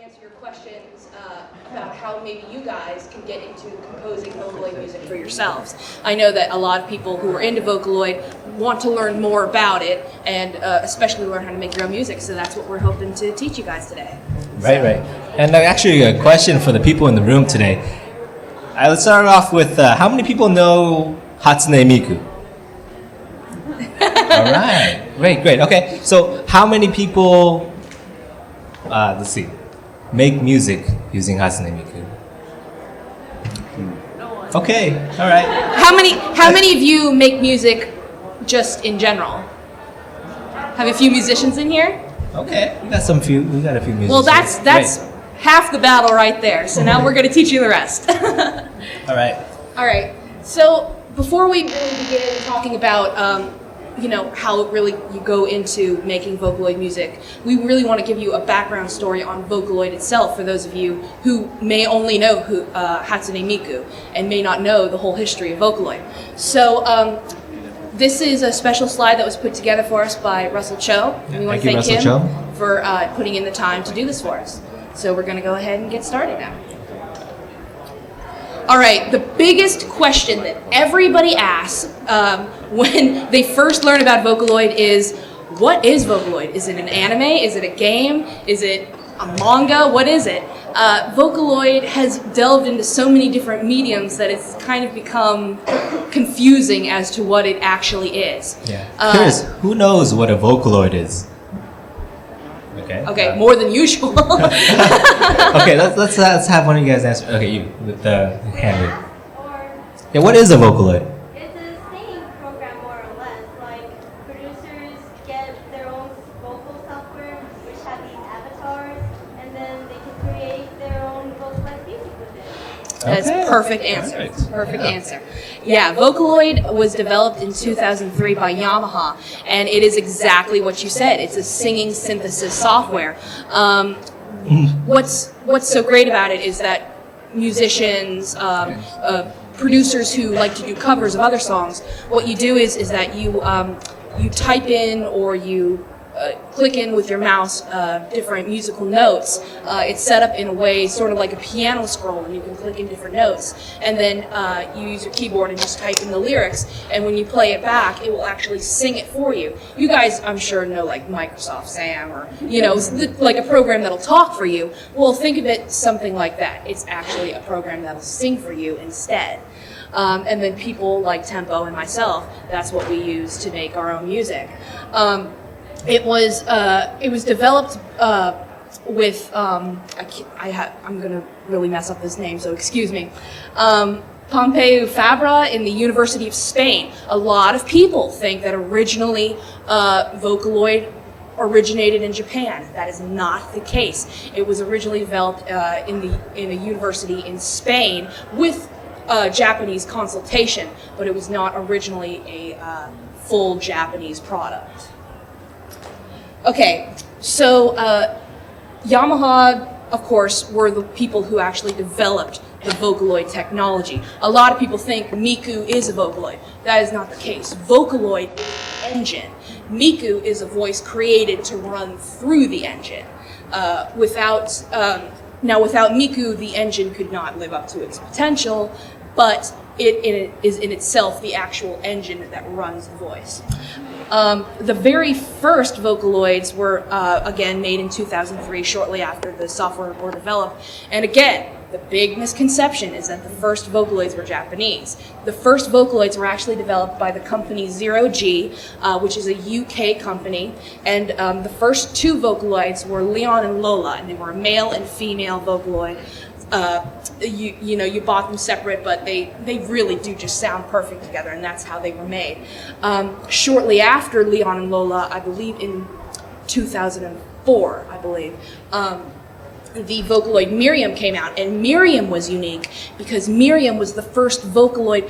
answer your questions about how maybe you guys can get into composing Vocaloid music for yourselves. I know that a lot of people who are into Vocaloid want to learn more about it and especially learn how to make your own music, so that's what we're hoping to teach you guys today. Right. And actually a question for the people in the room today. Let's start off with how many people know Hatsune Miku? All right, great. Okay, so how many people, let's see, make music using Hatsune Miku? Okay, all right. How many of you make music just in general? Have a few musicians in here? Okay, we got a few musicians. Well, that's half the battle right there. So now we're going to teach you the rest. All right. So before we really begin talking about how really you go into making Vocaloid music, we really want to give you a background story on Vocaloid itself for those of you who may only know Hatsune Miku and may not know the whole history of Vocaloid. So this is a special slide that was put together for us by Russell Cho, and we want to thank him for putting in the time to do this for us. So we're going to go ahead and get started now. All right, the biggest question that everybody asks when they first learn about Vocaloid is, what is Vocaloid? Is it an anime? Is it a game? Is it a manga? What is it? Vocaloid has delved into so many different mediums that it's kind of become confusing as to what it actually is. Yeah. Curious, who knows what a Vocaloid is? Okay, more than usual. Okay, let's have one of you guys answer. Okay, you with the hand. Yeah, what is a Vocaloid? It's a singing program, more or less. Like, producers get their own vocal software, which have these avatars, and then they can create their own vocalized music with it. That's a perfect answer. Perfect answer. Yeah, Vocaloid was developed in 2003 by Yamaha, and it is exactly what you said. It's a singing synthesis software. What's so great about it is that musicians, producers who like to do covers of other songs, what you do is that you type in or you click in with your mouse different musical notes. It's set up in a way sort of like a piano scroll, and you can click in different notes, and then you use your keyboard and just type in the lyrics, and when you play it back, it will actually sing it for you. You guys, I'm sure, know like Microsoft Sam or like a program that'll talk for you. Well, think of it something like that. It's actually a program that'll sing for you instead. And then people like Tempo and myself, that's what we use to make our own music. It was developed with I'm gonna really mess up this name, so excuse me. Pompeu Fabra in the University of Spain. A lot of people think that originally Vocaloid originated in Japan. That is not the case. It was originally developed in a university in Spain with Japanese consultation, but it was not originally a full Japanese product. Okay, so Yamaha, of course, were the people who actually developed the Vocaloid technology. A lot of people think Miku is a Vocaloid. That is not the case. Vocaloid is an engine. Miku is a voice created to run through the engine. Without Miku, the engine could not live up to its potential, but it is in itself the actual engine that runs the voice. The very first Vocaloids were, again, made in 2003, shortly after the software were developed. And again, the big misconception is that the first Vocaloids were Japanese. The first Vocaloids were actually developed by the company Zero G, which is a UK company. And the first two Vocaloids were Leon and Lola, and they were a male and female Vocaloid. You bought them separate, but they really do just sound perfect together, and that's how they were made. Shortly after Leon and Lola, I believe in 2004, the Vocaloid Miriam came out, and Miriam was unique because Miriam was the first Vocaloid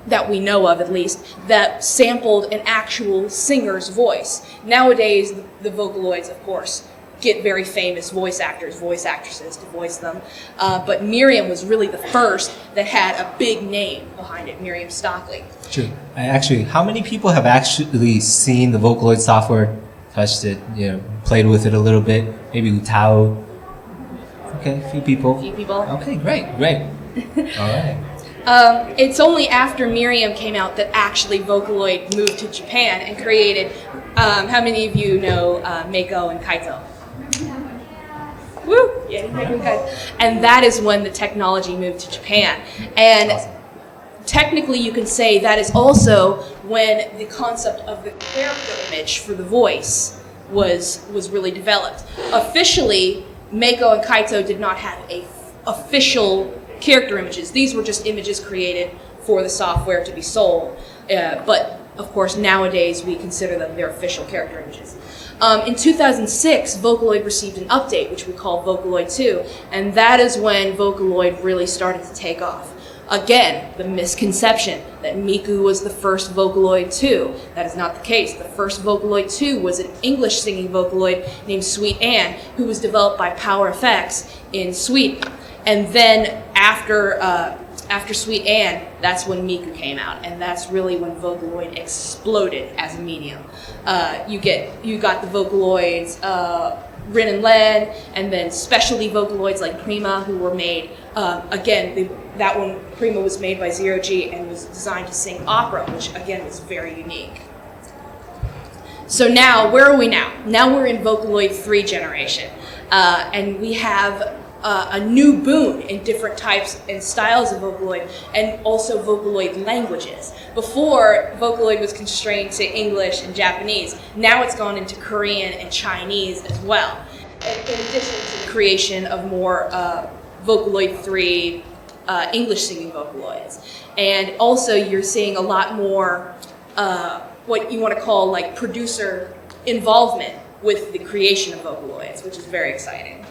that we know of, at least, that sampled an actual singer's voice. Nowadays, the Vocaloids, of course, get very famous voice actors, voice actresses to voice them. But Miriam was really the first that had a big name behind it, Miriam Stockley. True. Actually, how many people have actually seen the Vocaloid software, touched it, played with it a little bit? Maybe Utao Okay, a few people. A few people. Okay, great. All right. It's only after Miriam came out that actually Vocaloid moved to Japan and created, how many of you know Meiko and Kaito? Woo! Yeah, Meiko and Kaito. And that is when the technology moved to Japan. And technically you can say that is also when the concept of the character image for the voice was really developed. Officially, Meiko and Kaito did not have a official character images. These were just images created for the software to be sold. But of course, nowadays we consider them their official character images. In 2006, Vocaloid received an update, which we call Vocaloid 2, and that is when Vocaloid really started to take off. Again, the misconception that Miku was the first Vocaloid 2. That is not the case. The first Vocaloid 2 was an English singing Vocaloid named Sweet Anne, who was developed by Power Effects in Sweden. And then after Sweet Anne, that's when Miku came out, and that's really when Vocaloid exploded as a medium. You got the Vocaloids, Rin and Len, and then specialty Vocaloids like Prima, who were made, that one, Prima was made by Zero G and was designed to sing opera, which again was very unique. So now, where are we now? Now we're in Vocaloid 3 generation, and we have a new boon in different types and styles of Vocaloid, and also Vocaloid languages. Before, Vocaloid was constrained to English and Japanese. Now it's gone into Korean and Chinese as well, in addition to the creation of more Vocaloid 3 English singing Vocaloids. And also you're seeing a lot more what you want to call like producer involvement with the creation of Vocaloids, which is very exciting.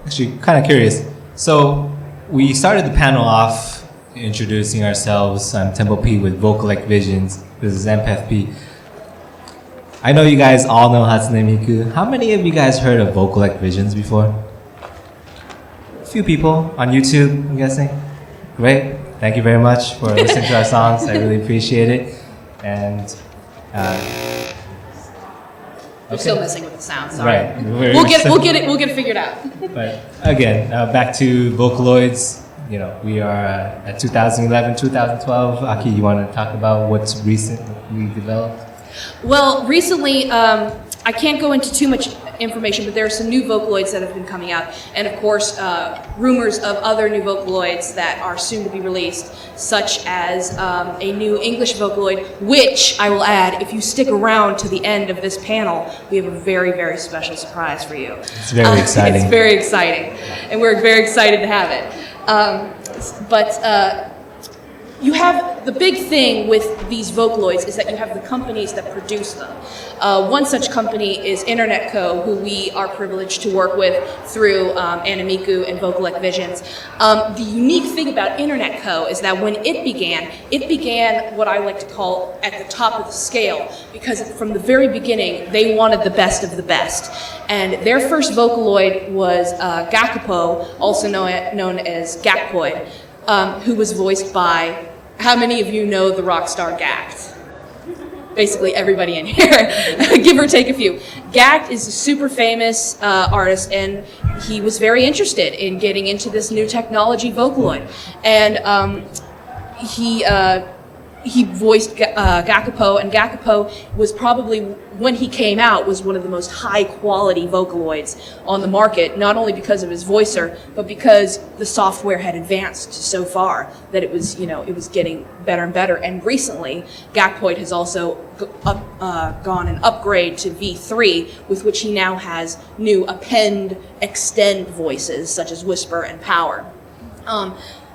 Actually, kind of curious. So we started the panel off introducing ourselves. I'm Tempo-P with Vocalekt Visions. This is EmpathP. I know you guys all know Hatsune Miku. How many of you guys heard of Vocalekt Visions before? A few people on YouTube, I'm guessing. Great. Thank you very much for listening to our songs. I really appreciate it. And We're still messing with the sound. Sorry. Right. We'll get it figured out. But again, back to Vocaloids. You know, we are at 2011, 2012. Aki, you want to talk about what's recently developed? Well, recently, I can't go into too much information, but there are some new Vocaloids that have been coming out, and of course, rumors of other new Vocaloids that are soon to be released, such as a new English Vocaloid, which I will add, if you stick around to the end of this panel, we have a very, very special surprise for you. It's very exciting. It's very exciting, and we're very excited to have it. You have the big thing with these Vocaloids is that you have the companies that produce them. One such company is Internet Co., who we are privileged to work with through AniMiku and Vocalekt Visions. The unique thing about Internet Co. is that when it began what I like to call at the top of the scale, because from the very beginning, they wanted the best of the best. And their first Vocaloid was Gakupo, also known as Gakpoid, who was voiced by, how many of you know the rock star Gakt? Basically everybody in here, give or take a few. Gakt is a super famous artist, and he was very interested in getting into this new technology Vocaloid. And he voiced Gakupo, and Gakupo was probably, when he came out, was one of the most high quality Vocaloids on the market, not only because of his voicer, but because the software had advanced so far that it was, it was getting better and better. And recently, Gakpoid has also gone an upgrade to V3, with which he now has new extend voices, such as whisper and power.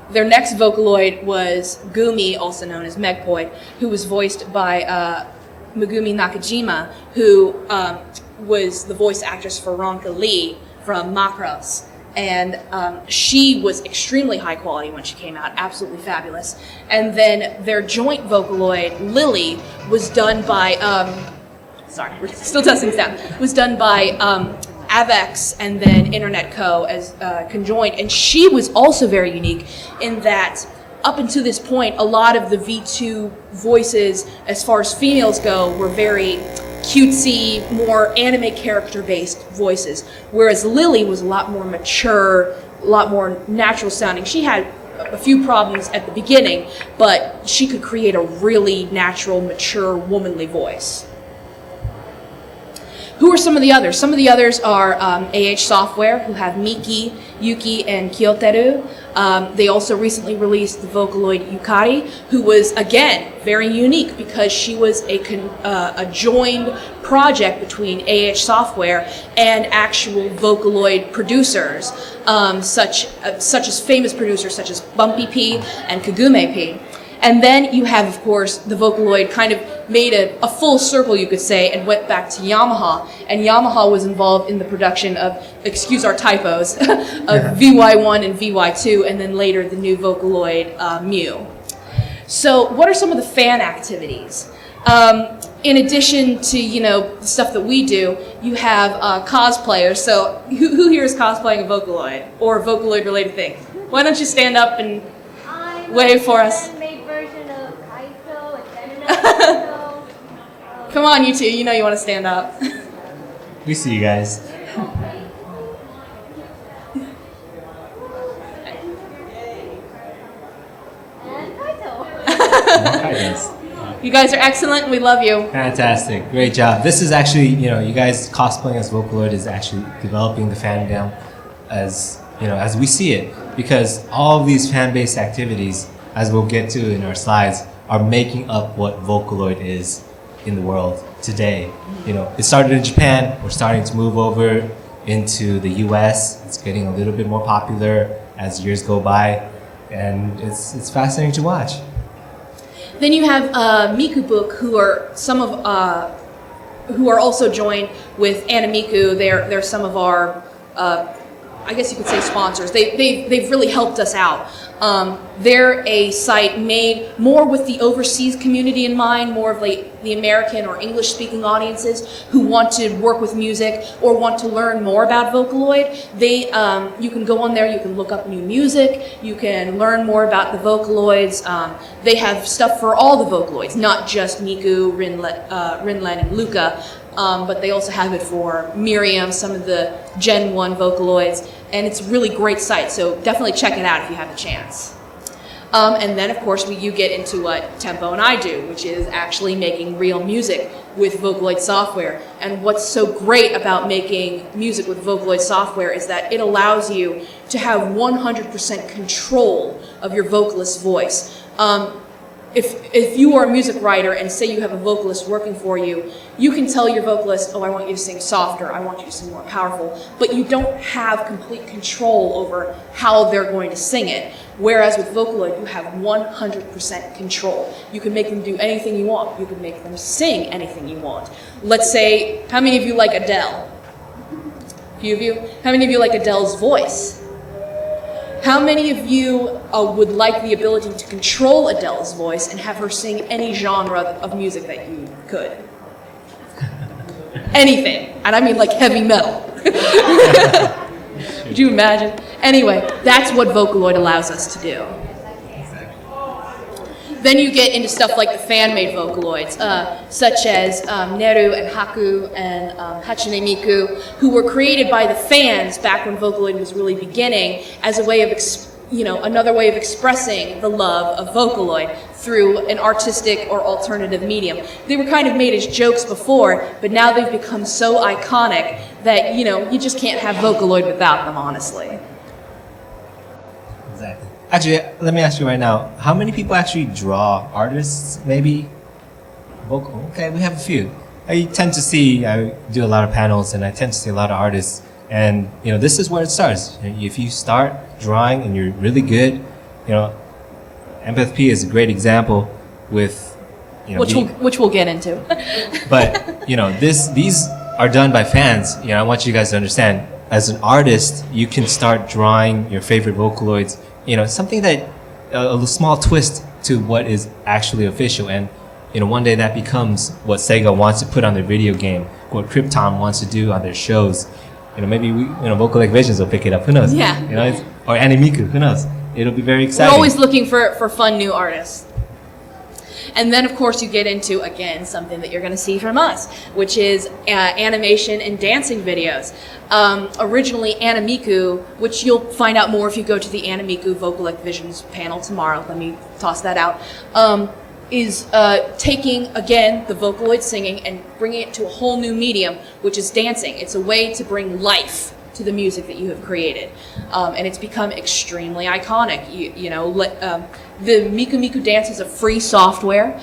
Their next Vocaloid was Gumi, also known as Megpoid, who was voiced by Megumi Nakajima, who was the voice actress for Ronka Lee from Macross. And she was extremely high quality when she came out, absolutely fabulous. And then their joint Vocaloid, Lily, was done by, sorry, we're still testing sound, was done by Avex and then Internet Co. as conjoined, and she was also very unique in that up until this point, a lot of the V2 voices, as far as females go, were very cutesy, more anime character-based voices, whereas Lily was a lot more mature, a lot more natural sounding. She had a few problems at the beginning, but she could create a really natural, mature, womanly voice. Who are some of the others? Some of the others are AH Software, who have Miki, Yuki, and Kyoteru. They also recently released the Vocaloid Yukari, who was, again, very unique because she was a joined project between AH Software and actual Vocaloid producers, such as famous producers such as Bumpy P and Kagume P. And then you have, of course, the Vocaloid kind of made a full circle, you could say, and went back to Yamaha. And Yamaha was involved in the production of, excuse our typos, of VY1 and VY2, and then later the new Vocaloid Mu. So what are some of the fan activities? In addition to, the stuff that we do, you have cosplayers. So who here is cosplaying a Vocaloid or Vocaloid-related thing? Why don't you stand up and wave for us? Come on, you two. You know you want to stand up. We see you guys. You guys are excellent. We love you. Fantastic. Great job. This is actually, you guys cosplaying as Vocaloid is actually developing the fandom as we see it. Because all of these fan-based activities, as we'll get to in our slides, are making up what Vocaloid is in the world today. It started in Japan. We're starting to move over into the US. It's getting a little bit more popular as years go by, and it's fascinating to watch. Then you have Miku Book, who are who are also joined with AniMiku. They're some of our, I guess you could say, sponsors. They've really helped us out. They're a site made more with the overseas community in mind, more of like the American or English-speaking audiences who want to work with music or want to learn more about Vocaloid. You can go on there, you can look up new music, you can learn more about the Vocaloids. They have stuff for all the Vocaloids, not just Miku, Rinlen, and Luca, but they also have it for Miriam, some of the Gen 1 Vocaloids, and it's a really great site, so definitely check it out if you have a chance. And then, of course, you get into what Tempo and I do, which is actually making real music with Vocaloid software. And what's so great about making music with Vocaloid software is that it allows you to have 100% control of your vocalist's voice. If you are a music writer and say you have a vocalist working for you, you can tell your vocalist, oh, I want you to sing softer, I want you to sing more powerful, but you don't have complete control over how they're going to sing it. Whereas with Vocaloid, you have 100% control. You can make them do anything you want. You can make them sing anything you want. Let's say, how many of you like Adele? A few of you? How many of you like Adele's voice? How many of you would like the ability to control Adele's voice and have her sing any genre of music that you could? Anything. And I mean like heavy metal. Could you imagine? Anyway, that's what Vocaloid allows us to do. Then you get into stuff like the fan-made Vocaloids, such as Neru and Haku and Hachine Miku, who were created by the fans back when Vocaloid was really beginning as a way of, another way of expressing the love of Vocaloid through an artistic or alternative medium. They were kind of made as jokes before, but now they've become so iconic that, you just can't have Vocaloid without them, honestly. Exactly. Actually, let me ask you right now, how many people actually draw artists, maybe? Vocal? Okay, we have a few. I tend to see, I do a lot of panels, and I tend to see a lot of artists, and, this is where it starts. If you start drawing and you're really good, EmpathP is a great example with, which we'll get into. But, these are done by fans. I want you guys to understand, as an artist, you can start drawing your favorite Vocaloids, something that, a small twist to what is actually official. And, one day that becomes what Sega wants to put on their video game, what Krypton wants to do on their shows. Maybe Vocalekt Visions will pick it up, who knows? Yeah. Or AniMiku, who knows? It'll be very exciting. We're always looking for fun new artists. And then, of course, you get into, again, something that you're going to see from us, which is animation and dancing videos. Originally, AniMiku, which you'll find out more if you go to the AniMiku Vocalekt Visions panel tomorrow. Let me toss that out. Is taking, again, the Vocaloid singing and bringing it to a whole new medium, which is dancing. It's a way to bring life to the music that you have created. And it's become extremely iconic. The Miku dance is a free software,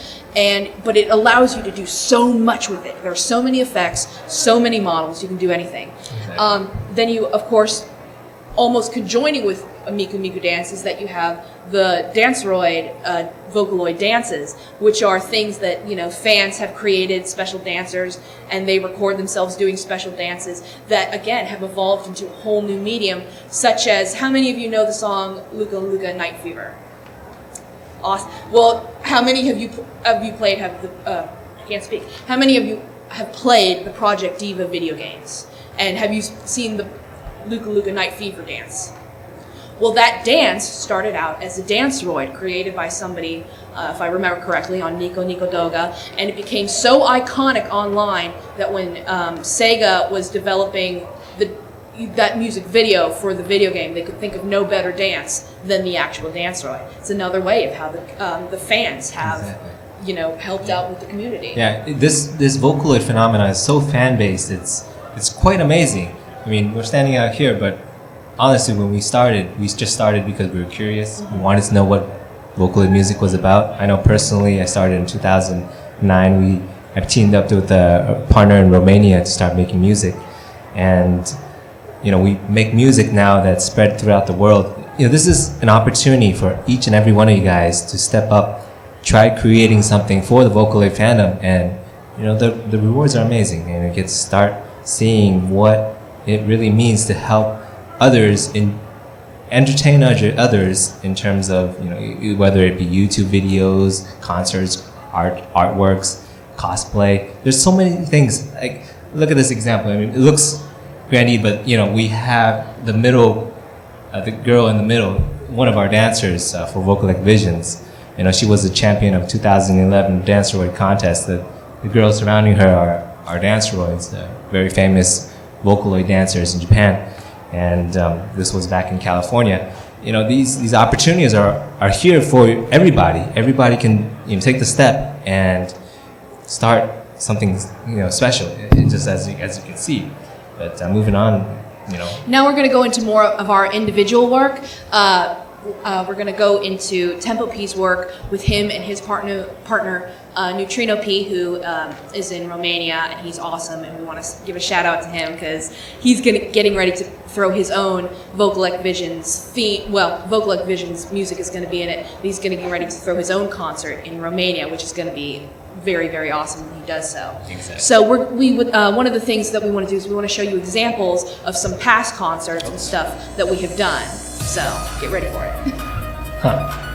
but it allows you to do so much with it. There are so many effects, so many models, you can do anything. Exactly. Then you, of course, almost conjoining with a Miku dance is that you have the Danceroid Vocaloid dances, which are things that fans have created, special dancers, and they record themselves doing special dances that again have evolved into a whole new medium, such as, how many of you know the song Luka Luka Night Fever? Awesome. Well, how many have you played? Can't speak. How many of you have played the Project Diva video games? And have you seen the Luka Luka Night Fever dance? Well, that dance started out as a Danceroid created by somebody, if I remember correctly, on Nico Doga, and it became so iconic online that when Sega was developing that music video for the video game, they could think of no better dance than the actual Danceroid. It's another way of how the fans have, helped out with the community. Yeah, this Vocaloid phenomenon is so fan-based. It's quite amazing. I mean, we're standing out here, but honestly, when we just started because we were curious. We wanted to know what Vocaloid music was about. I know personally, I started in 2009. I teamed up with a partner in Romania to start making music. And, we make music now that's spread throughout the world. This is an opportunity for each and every one of you guys to step up, try creating something for the Vocaloid fandom. And, the rewards are amazing. And you get to start seeing what it really means to help others entertain others in terms of whether it be YouTube videos, concerts, artworks, cosplay. There's so many things. Like, look at this example. I mean, it looks grandy, but we have the girl in the middle, one of our dancers for Vocalekt Visions. She was the champion of 2011 Danceroid contest. The girls surrounding her are Danceroids, very famous Vocaloid dancers in Japan. And this was back in California. These opportunities are here for everybody. Everybody can take the step and start something special. Just as you can see. But moving on, Now we're going to go into more of our individual work. We're going to go into Tempo-P's work with him and his partner Neutrino P, who is in Romania, and he's awesome, and we want to give a shout out to him because he's getting ready to throw his own Vocalekt Visions theme. Well, Vocalekt Visions music is going to be in it, but he's going to get ready to throw his own concert in Romania, which is going to be very, very awesome when he does so. Exactly. So one of the things that we want to do is we want to show you examples of some past concerts and stuff that we have done. So get ready for it. Huh.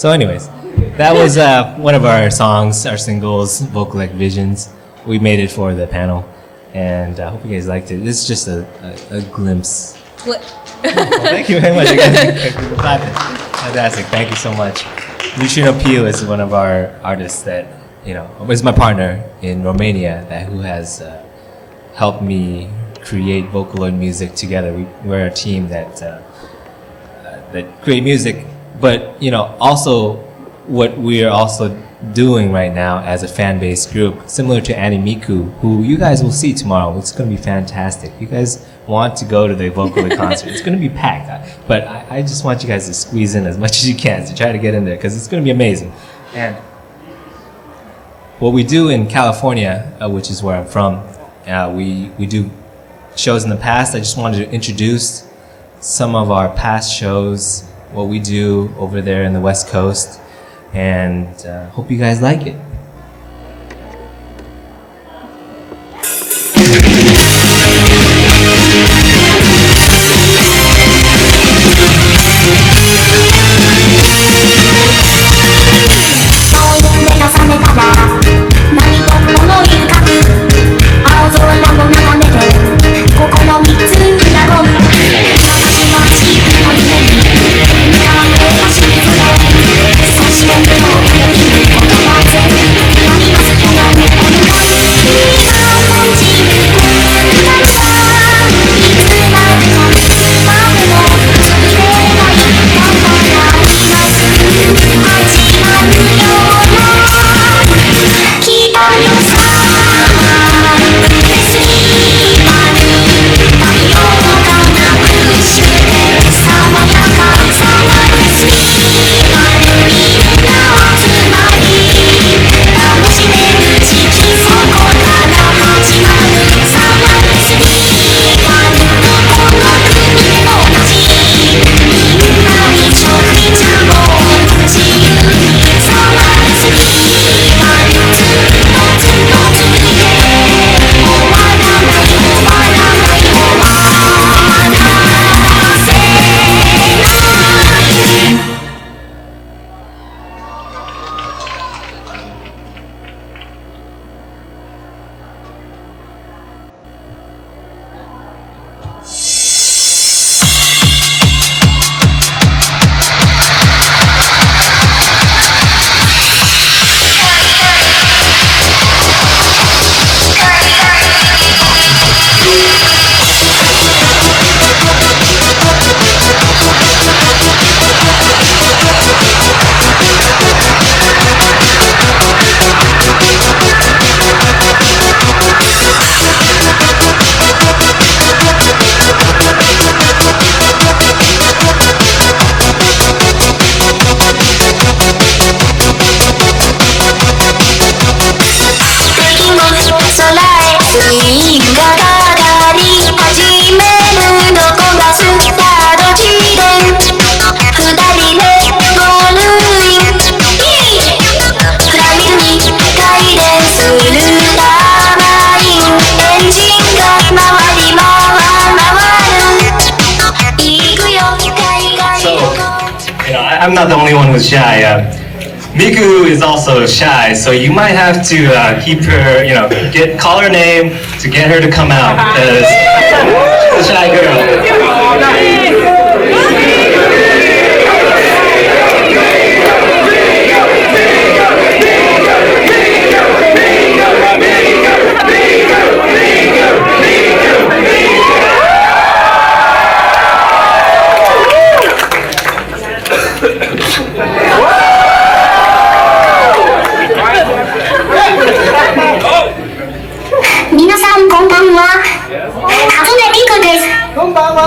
So anyways, that was one of our songs, our singles, Vocalekt Visions. We made it for the panel, and I hope you guys liked it. This is just a glimpse. Well, thank you very much. Fantastic. Thank you so much. Luciano Pio is one of our artists that, is my partner in Romania who has helped me create Vocaloid music together. We're a team that create music, but also what we are also doing right now as a fan-based group, similar to AniMiku, who you guys will see tomorrow. It's going to be fantastic. You guys want to go to the Vocaloid concert. It's going to be packed, but I just want you guys to squeeze in as much as you can to try to get in there, because it's going to be amazing. And what we do in California, which is where I'm from, we do shows in the past. I just wanted to introduce some of our past shows, what we do over there in the West Coast, and hope you guys like it. I'm not the only one who's shy. Miku is also shy, so you might have to keep her, call her name to get her to come out, because she's a shy girl. Minasan, konbanwa. Hazume Miku desu. Konbanwa.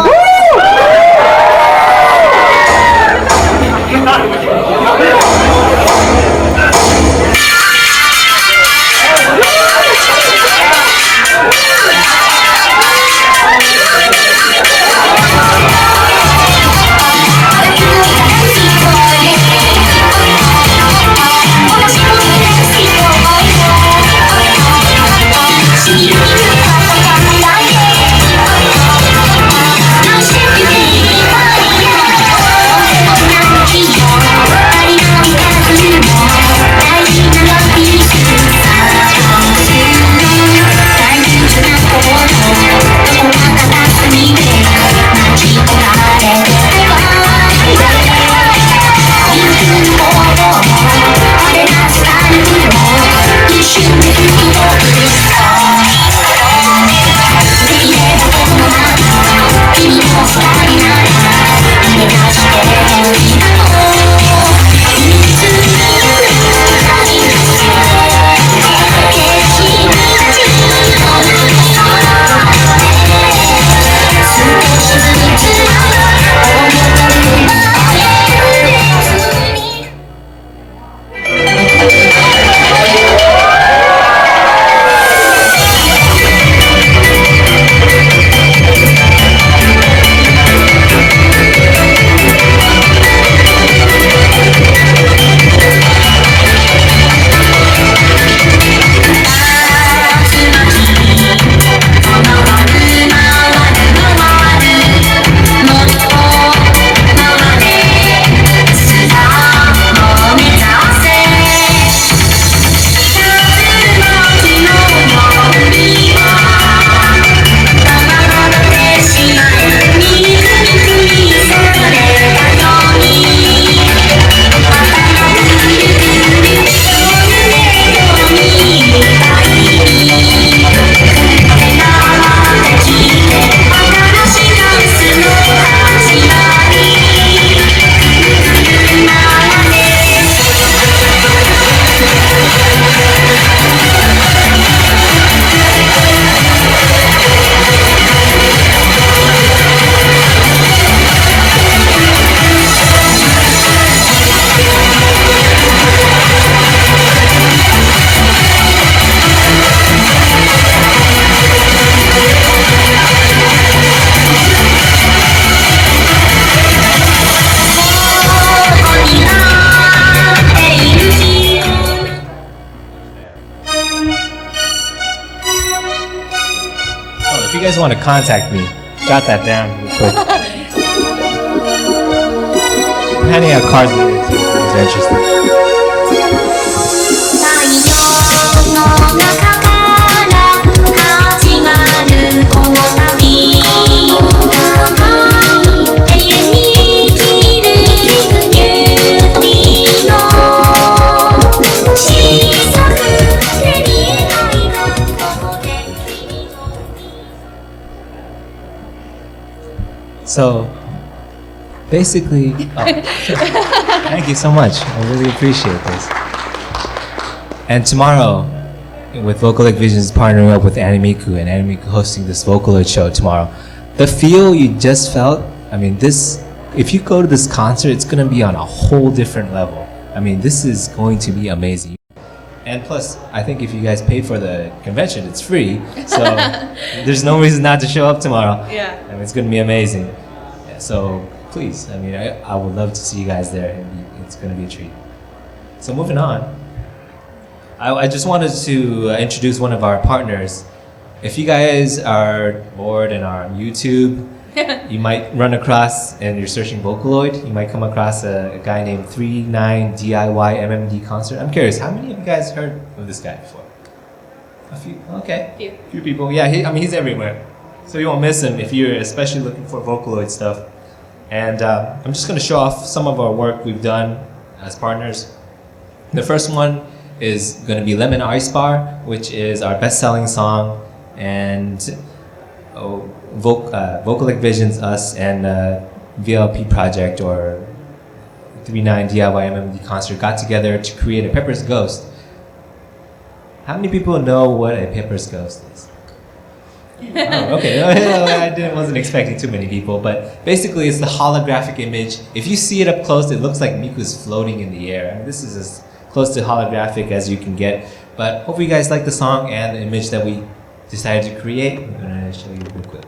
guys want to contact me, jot that down real quick. I'm handing out cards later too, if you guys are interested. 'So basically, thank you so much. I really appreciate this. And tomorrow, with Vocaloid Visions partnering up with AniMiku and AniMiku hosting this Vocaloid show tomorrow, the feel you just felt, I mean, this, if you go to this concert, it's going to be on a whole different level. I mean, this is going to be amazing. And plus, I think if you guys paid for the convention, it's free. So there's no reason not to show up tomorrow. Yeah. I mean, it's going to be amazing. Yeah, so please, I mean, I would love to see you guys there. It's going to be a treat. So moving on, I just wanted to introduce one of our partners. If you guys are bored and are on YouTube, you might run across, and you're searching Vocaloid, you might come across a guy named 39DIY MMD Concert. I'm curious, how many of you guys heard of this guy before? A few? Okay. Few. Few people. Yeah, he's everywhere. So you won't miss him if you're especially looking for Vocaloid stuff. And I'm just going to show off some of our work we've done as partners. The first one is going to be Lemon Ice Bar, which is our best-selling song, and Vocalekt Visions, us, and VLP Project, or 39 DIY MMD Concert, got together to create a Pepper's Ghost. How many people know what a Pepper's Ghost is? Oh, okay. I wasn't expecting too many people, but basically it's the holographic image. If you see it up close, it looks like Miku's floating in the air. I mean, this is as close to holographic as you can get. But hope you guys like the song and the image that we decided to create. I'm going to show you real quick.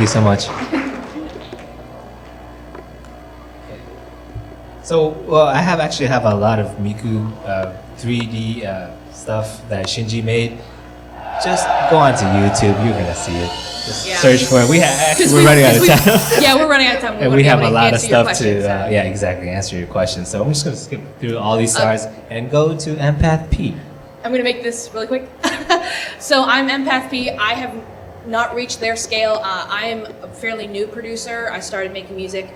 you so much. So, well, I actually have a lot of Miku 3D stuff that Shinji made. Just go onto YouTube, you're gonna see it. Just search for it. We're running out of time. Yeah, we're running out of time. And we have a lot of stuff to, answer your questions. So I'm just gonna skip through all these stars and go to EmpathP. I'm gonna make this really quick. So I'm EmpathP. I have not reached their scale. I am a fairly new producer. I started making music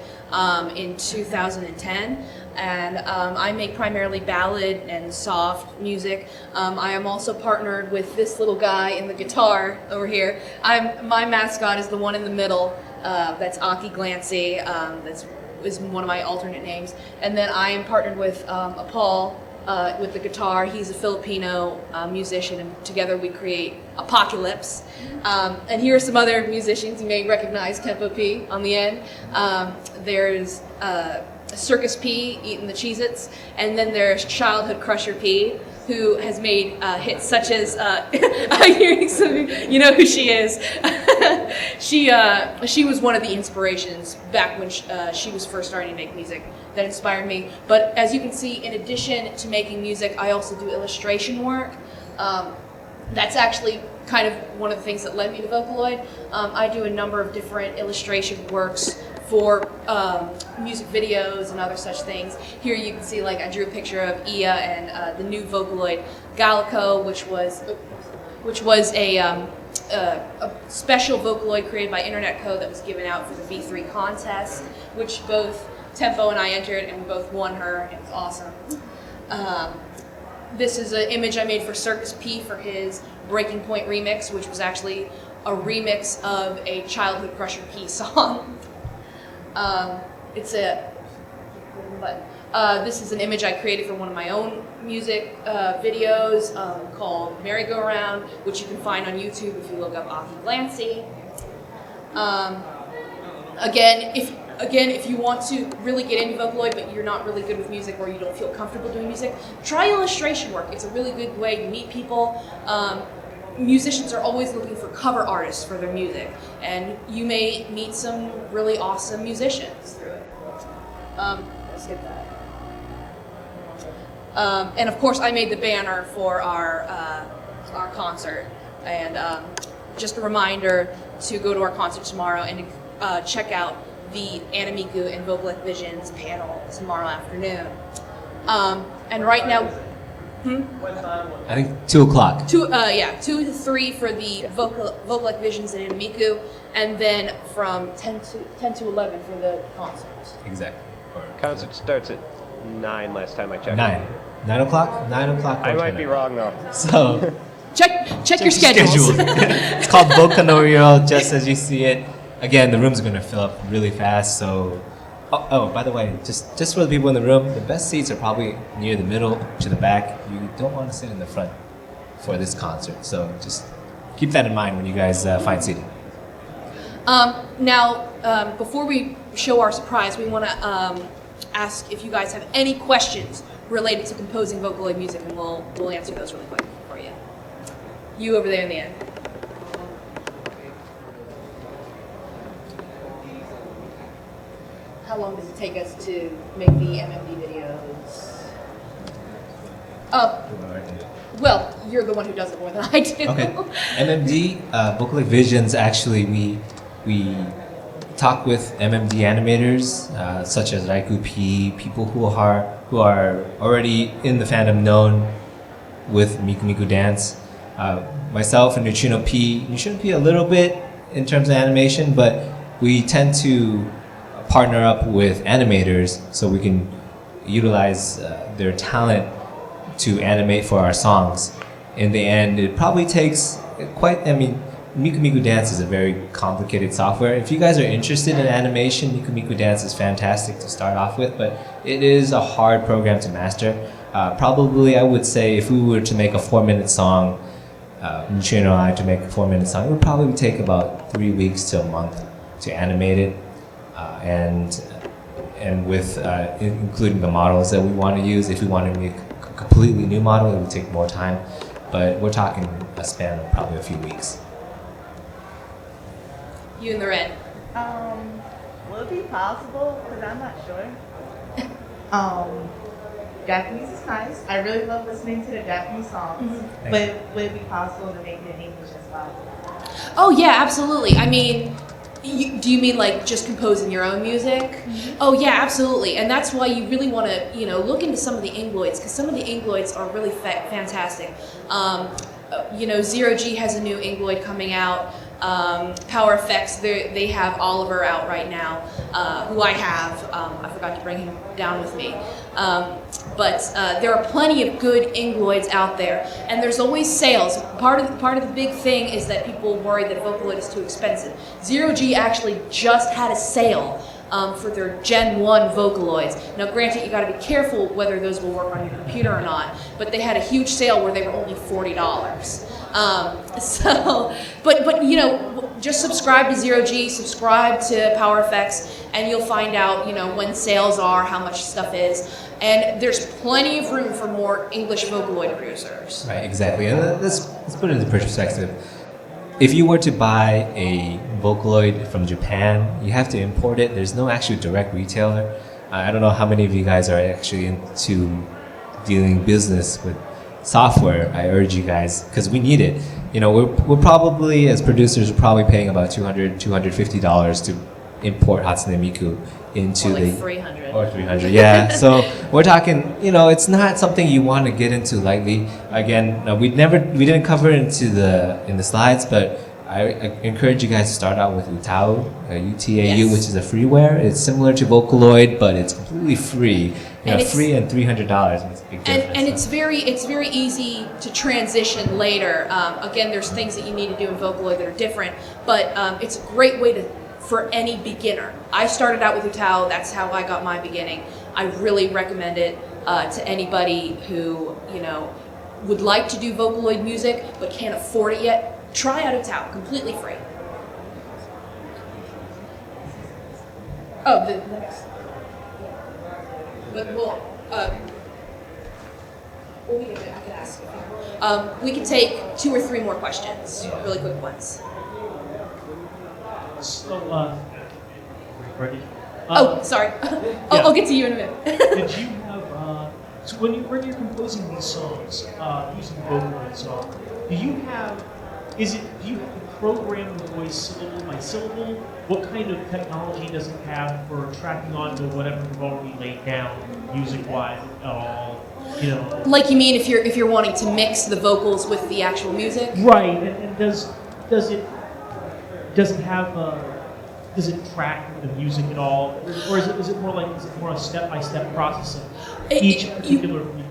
in 2010, and I make primarily ballad and soft music. I am also partnered with this little guy in the guitar over here. My mascot is the one in the middle. That's Aki Glancy. Is one of my alternate names. And then I am partnered with Paul with the guitar. He's a Filipino musician, and together we create Apocalypse. And here are some other musicians you may recognize. Tempo-P on the end. There's Circus P eating the Cheez-Its, and then there's Childhood Crusher P, who has made hits such as I'm hearing some, you know who she is. She was one of the inspirations back when she was first starting to make music that inspired me. But as you can see, in addition to making music, I also do illustration work. That's actually kind of one of the things that led me to Vocaloid. I do a number of different illustration works for music videos and other such things. Here you can see, like, I drew a picture of Ia and the new Vocaloid Gallico, which was a special Vocaloid created by Internet Code that was given out for the V3 contest, which both Tempo and I entered, and we both won her. It was awesome. This is an image I made for Circus P for his Breaking Point remix, which was actually a remix of a Childhood Crusher P song. This is an image I created for one of my own music videos called Merry Go Round, which you can find on YouTube if you look up Aki Glancy. Again, if you want to really get into Vocaloid but you're not really good with music or you don't feel comfortable doing music, try illustration work. It's a really good way to meet people. Musicians are always looking for cover artists for their music, and you may meet some really awesome musicians through it. Let's skip that. And of course, I made the banner for our concert. And just a reminder to go to our concert tomorrow and check out the AniMiku and Vocalekt Visions panel tomorrow afternoon. And right now, I think 2 o'clock. 2 to 3 for the Vocalekt Visions and AniMiku, and then from 10 to 11 for the concert. Exactly. Concert starts at 9 last time I checked. 9 o'clock? 9 o'clock. I might be wrong though. So check your schedules. It's called VocaNoIro, just as you see it. Again, the room's going to fill up really fast, so... Oh, by the way, just for the people in the room, the best seats are probably near the middle to the back. You don't want to sit in the front for this concert, so just keep that in mind when you guys find seating. Now, before we show our surprise, we want to ask if you guys have any questions related to composing Vocaloid music, and we'll answer those really quick for you. You over there in the end. How long does it take us to make the MMD videos? Well, you're the one who does it more than I do. Okay. MMD, Vocaloid Visions, actually, we talk with MMD animators, such as Raiku P, people who are already in the fandom known with Miku Dance. Myself and Neutrino P a little bit in terms of animation, but we tend to partner up with animators so we can utilize their talent to animate for our songs. In the end, it probably takes Miku Dance is a very complicated software. If you guys are interested in animation, Miku Dance is fantastic to start off with, but it is a hard program to master. Probably, I would say, if we were to make a 4-minute song, Neutrino and I to make a 4-minute song, it would probably take about 3 weeks to a month to animate it. And with including the models that we want to use, if we want to make a completely new model, it would take more time. But we're talking a span of probably a few weeks. You in the red. Will it be possible? Because I'm not sure. Japanese is nice. I really love listening to the Japanese songs. But would it be possible to make it in English as well? Oh yeah, absolutely. I mean, do you mean like just composing your own music? Oh yeah, absolutely. And that's why you really want to, look into some of the Ingloids, because some of the Ingloids are really fantastic. Zero G has a new Ingloid coming out. Power Effects, they have Oliver out right now, who I have. I forgot to bring him down with me. But there are plenty of good Ingloids out there, and there's always sales. Part of the big thing is that people worry that Vocaloid is too expensive. Zero G actually just had a sale for their Gen 1 Vocaloids. Now granted, you gotta be careful whether those will work on your computer or not, but they had a huge sale where they were only $40. But just subscribe to Zero G, subscribe to Power Effects, and you'll find out, when sales are, how much stuff is. And there's plenty of room for more English Vocaloid producers. Right, exactly. And let's put it into perspective. If you were to buy a Vocaloid from Japan, you have to import it. There's no actual direct retailer. I don't know how many of you guys are actually into dealing business with software. I urge you guys, because we need it. We're probably, as producers, we're probably paying about $200, $250 to import Hatsune Miku into Or like 300. Or 300, yeah. So we're talking, it's not something you want to get into lightly. Again, we didn't cover it in the slides, but I encourage you guys to start out with Utau, UTAU, Yes. which is a freeware. It's similar to Vocaloid, but it's completely free. Free and $300 makes a big difference. And it's very easy to transition later. Again, there's things that you need to do in Vocaloid that are different, but it's a great way for any beginner. I started out with Utau. That's how I got my beginning. I really recommend it to anybody who would like to do Vocaloid music but can't afford it yet. Try out Utau, completely free. Oh, the next. But I could ask. We can take 2 or 3 more questions, really quick ones. So, ready? Sorry. I'll get to you in a minute. Did you have, so when you're composing these songs, using Vocaloid song, do you have to program the voice syllable by syllable? What kind of technology does it have for tracking onto whatever you've already laid down, music-wise at all? Like you mean if you're wanting to mix the vocals with the actual music? Right, and does it track the music at all, or is it more a step-by-step process of each particular frequency?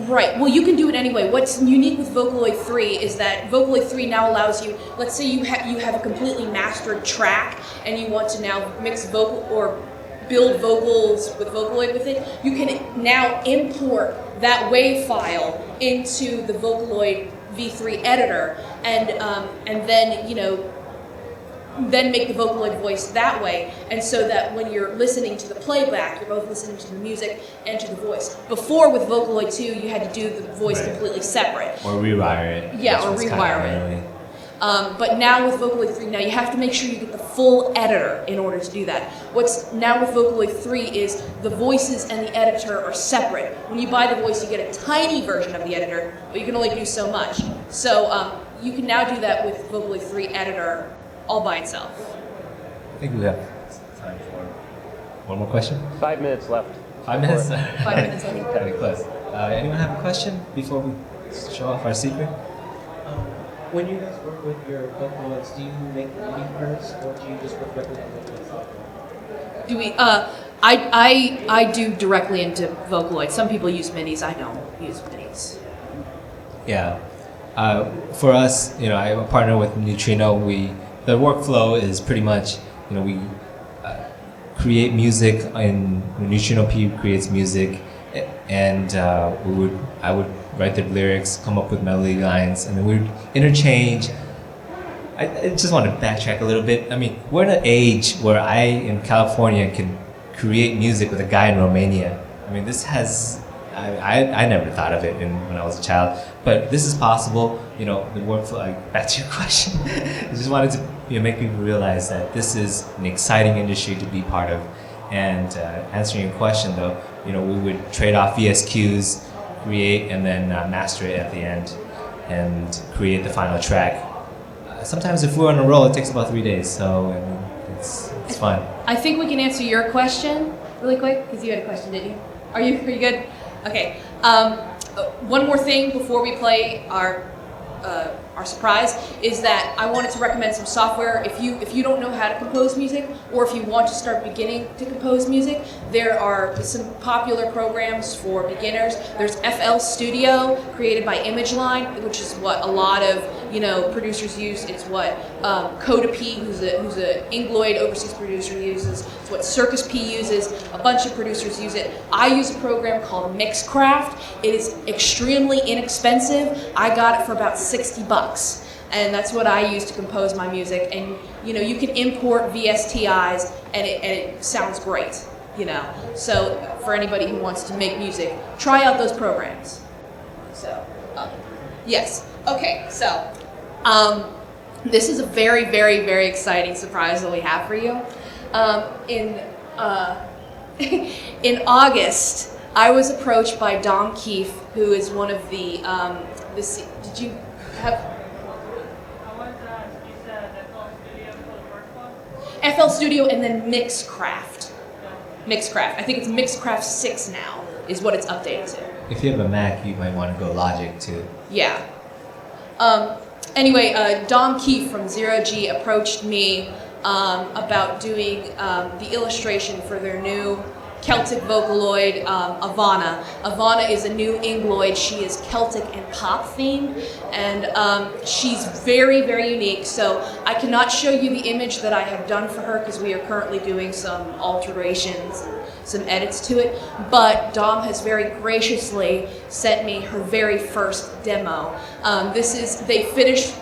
Right. Well, you can do it anyway. What's unique with Vocaloid 3 is that Vocaloid 3 now allows you. Let's say you have a completely mastered track, and you want to now mix vocal or build vocals with Vocaloid with it. You can now import that WAV file into the Vocaloid V3 editor, and then make the Vocaloid voice that way, and so that when you're listening to the playback, you're both listening to the music and to the voice. Before, with Vocaloid 2, you had to do the voice completely separate. Or rewire it. Yeah, or rewire it. But now with Vocaloid 3, now you have to make sure you get the full editor in order to do that. What's now with Vocaloid 3 is the voices and the editor are separate. When you buy the voice, you get a tiny version of the editor, but you can only do so much. So you can now do that with Vocaloid 3 editor all by itself. I think we have time for one more question. 5 minutes left. 5 minutes? 5 minutes, I think. Kind of close. Anyone have a question before we show off our secret? When you guys work with your Vocaloids, do you make MIDI first, or do you just work directly with software? Do we? I do directly into Vocaloid. Some people use minis. I don't use minis. Yeah. For us, I partner with Neutrino. The workflow is pretty much, we create music, and Neutrino P creates music, and I would write the lyrics, come up with melody lines, and then we would interchange. I just want to backtrack a little bit. I mean, we're in an age where I, in California, can create music with a guy in Romania. I mean, this has, I never thought of it when I was a child, but this is possible. The workflow, back to your question, I just wanted to make people realize that this is an exciting industry to be part of. And answering your question though, we would trade off VSQs, create and then master it at the end and create the final track. Sometimes if we're on a roll, it takes about 3 days, so it's fun. I think we can answer your question really quick, because you had a question, didn't you? Are you good? Okay. One more thing before we play our surprise is that I wanted to recommend some software. If you don't know how to compose music, or if you want to start beginning to compose music, there are some popular programs for beginners. There's FL Studio, created by ImageLine, which is what a lot of producers use. It's what Tempo-P, who's a Ingloid overseas producer, uses. It's what Circus P uses. A bunch of producers use it. I use a program called Mixcraft. It is extremely inexpensive. I got it for about $60, and that's what I use to compose my music. And you can import VSTIs, and it sounds great. So for anybody who wants to make music, try out those programs. So yes. Okay. So this is a very, very, very exciting surprise that we have for you. In August, I was approached by Dom Keefe, who is one of the did you have? FL Studio and then Mixcraft. Mixcraft. I think it's Mixcraft 6 now is what it's updated to. If you have a Mac, you might want to go Logic too. Yeah. Anyway, Dom Keefe from Zero G approached me about doing the illustration for their new Celtic Vocaloid Avanna. Avanna is a new Ingloid. She is Celtic and pop themed, and she's very, very unique. So I cannot show you the image that I have done for her because we are currently doing some alterations and some edits to it. But Dom has very graciously sent me her very first demo. They finished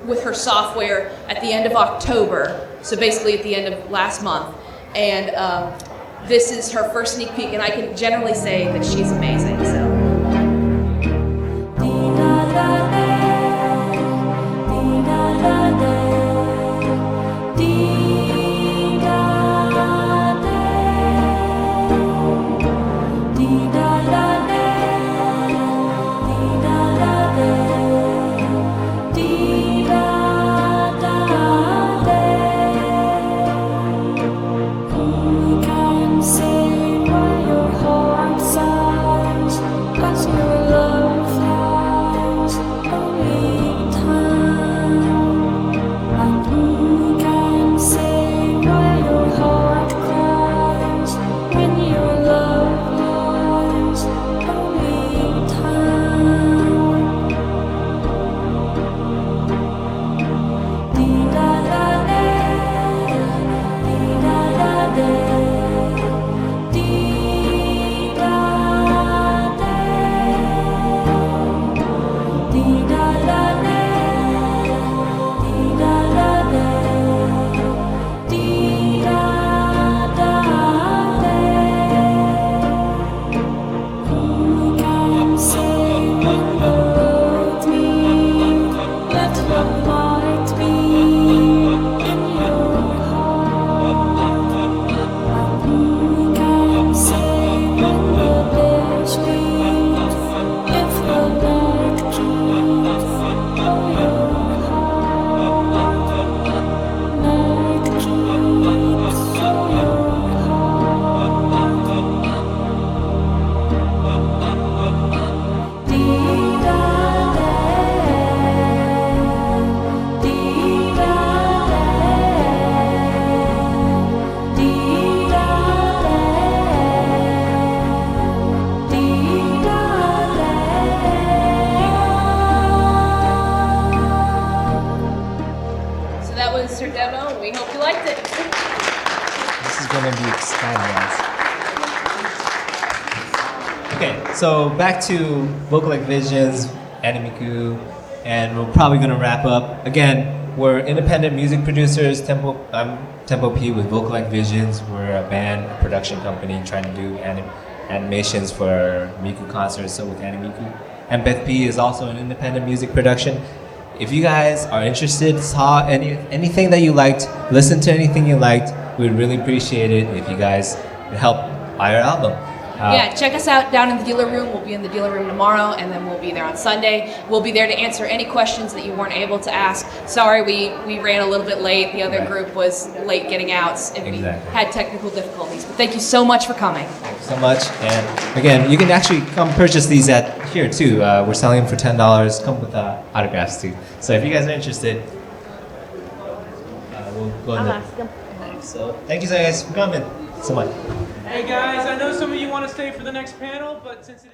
with her software at the end of October. So basically at the end of last month. And this is her first sneak peek, and I can generally say that she's amazing. So. So back to Vocalekt Visions, AniMiku, and we're probably going to wrap up. Again, we're independent music producers. I'm Tempo-P with Vocalekt Visions. We're a band, a production company trying to do animations for Miku concerts. So with AniMiku, EmpathP is also an independent music production. if you guys are interested, saw anything that you liked, listened to anything you liked, we'd really appreciate it if you guys could help buy our album. Yeah, check us out down in the dealer room. We'll be in the dealer room tomorrow, and then we'll be there on Sunday. We'll be there to answer any questions that you weren't able to ask. Sorry, we ran a little bit late. The other group was late getting out, and we had technical difficulties. But thank you so much for coming. Thank you so much. And again, you can actually come purchase these at here too. We're selling them for $10. Come with autographs too. So if you guys are interested, we'll go in there. So thank you guys for coming so much. Hey guys, I know some of you want to stay for the next panel, but since it is